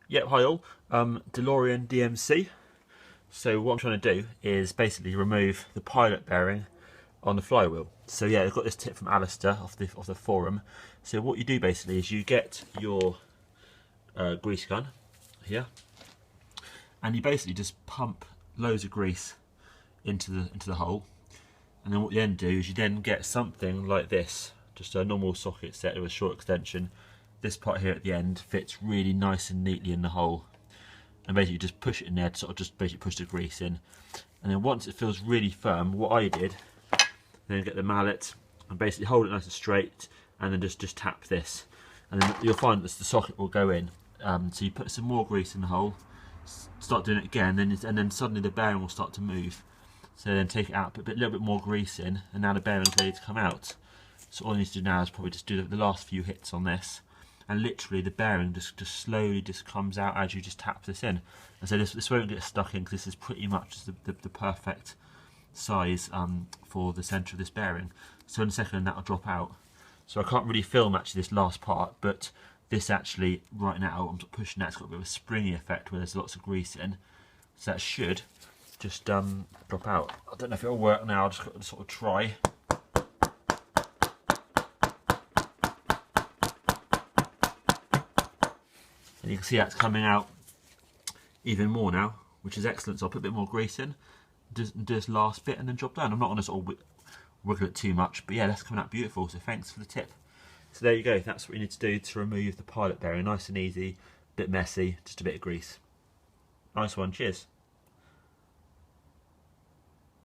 Yep, hi all. DeLorean DMC. So what I'm trying to do is basically remove the pilot bearing on the flywheel. So yeah, I've got this tip from Alistair off the forum. So what you do basically is you get your grease gun here, and you basically just pump loads of grease into the hole. And then what you then do is you then get something like this, just a normal socket set with a short extension. This part here at the end fits really nice and neatly in the hole, and basically just push it in there to sort of just basically push the grease in. And then once it feels really firm, what I did, then get the mallet and basically hold it nice and straight, and then just tap this, and then you'll find that the socket will go in. So you put some more grease in the hole, start doing it again, and then suddenly the bearing will start to move. So then take it out, put a little bit more grease in, and now the bearing's ready to come out. So all you need to do now is probably just do the last few hits on this, and literally the bearing just slowly comes out as you just tap this in. And so this won't get stuck in, because this is pretty much the perfect size for the centre of this bearing. So in a second that will drop out. So I can't really film actually this last part, but this actually right now I'm pushing that, it's got a bit of a springy effect where there's lots of grease in. So that should just drop out. I don't know if it'll work now, I've just got to sort of try. And you can see that's coming out even more now, which is excellent. So I'll put a bit more grease in, do this last bit, and then drop down. I'm not going to sort of wiggle it too much, but yeah, that's coming out beautiful. So thanks for the tip. So there you go. That's what you need to do to remove the pilot bearing. Nice and easy, a bit messy, just a bit of grease. Nice one. Cheers.